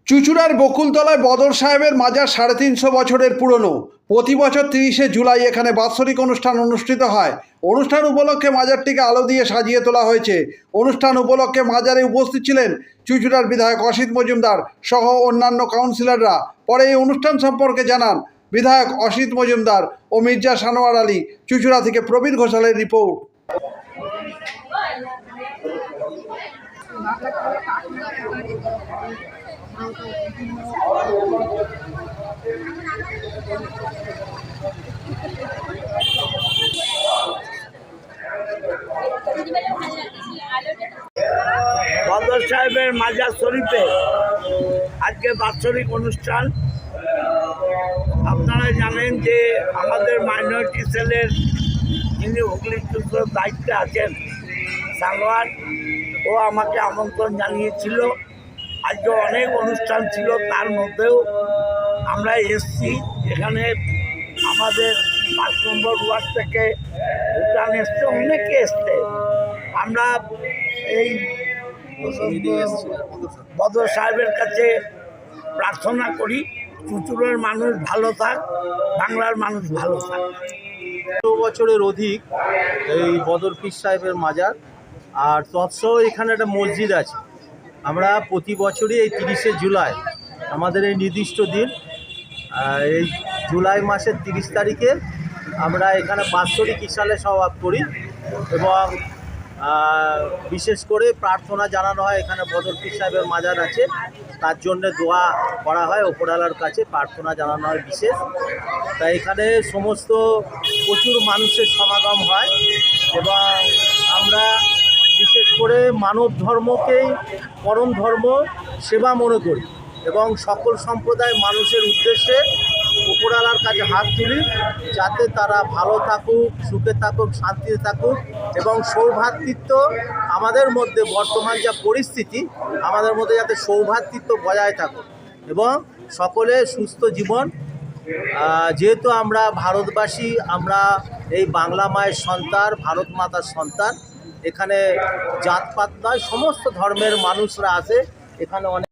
চুঁচুড়ার বকুলতলায় বদর সাহেবের মাজার ৩৫০ বছরের পুরনো। প্রতি বছর ৩০শে জুলাই এখানে বাৎসরিক অনুষ্ঠান অনুষ্ঠিত হয়। অনুষ্ঠান উপলক্ষে মাজারটিকে আলো দিয়ে সাজিয়ে তোলা হয়েছে। অনুষ্ঠান উপলক্ষে মাজারে উপস্থিত ছিলেন চুঁচুড়ার বিধায়ক অসিত মজুমদার সহ অন্যান্য কাউন্সিলররা। পরে এই অনুষ্ঠান সম্পর্কে জানান বিধায়ক অসিত মজুমদার ও মির্জা সানোয়ার আলী। চুঁচুড়া থেকে প্রবীর ঘোষালের রিপোর্ট। বদর সাহেবের মাজার শরীফে আজকে বাৎসরিক অনুষ্ঠান। আপনারা জানেন যে আমাদের মাইনরিটি সেলের যিনি হুগলির দায়িত্বে আছেন সানোয়ার, ও আমাকে আমন্ত্রণ জানিয়েছিল। আজকে অনেক অনুষ্ঠান ছিল, তার মধ্যেও আমরা এসছি। এখানে আমাদের ৫ নম্বর ওয়ার্ড থেকে ভুটান এসছে, অনেকে এসছে। আমরা এই বদর সাহেবের কাছে প্রার্থনা করি চুঁচুড়ার মানুষ ভালো থাক, বাংলার মানুষ ভালো থাক। ১০ বছরের অধিক এই বদর পীর সাহেবের মাজার, আর তৎসহ এখানে একটা মসজিদ আছে। আমরা প্রতি বছরই এই ৩০শে জুলাই আমাদের এই নির্দিষ্ট দিন, এই জুলাই মাসের ৩০ তারিখে আমরা এখানে বাৎসরিক ইশালে সওয়াব করি এবং বিশেষ করে প্রার্থনা জানানো হয়। এখানে বদর পীর সাহেবের মাজার আছে, তার জন্য দোয়া করা হয়, ওপরওয়ালার কাছে প্রার্থনা জানানো হয় বিশেষ। তাই এখানে সমস্ত প্রচুর মানুষের সমাগম হয় এবং আমরা বিশেষ করে মানব ধর্মকেই পরম ধর্ম সেবা মনে করি এবং সকল সম্প্রদায় মানুষের উদ্দেশ্যে উপরওয়ালার কাছে হাত তুলি, যাতে তারা ভালো থাকুক, সুখে থাকুক, শান্তিতে থাকুক এবং সৌভ্রাতৃত্ব আমাদের মধ্যে, বর্তমান যা পরিস্থিতি আমাদের মধ্যে যাতে সৌভ্রাতৃত্ব বজায় থাকুক এবং সকলে সুস্থ জীবন। যেহেতু আমরা ভারতবাসী, আমরা এই বাংলা মায়ের সন্তান, ভারত মাতার সন্তান। এখানে জাতপাত নয়, সমস্ত ধর্মের মানুষরা আসে। এখানে অনেক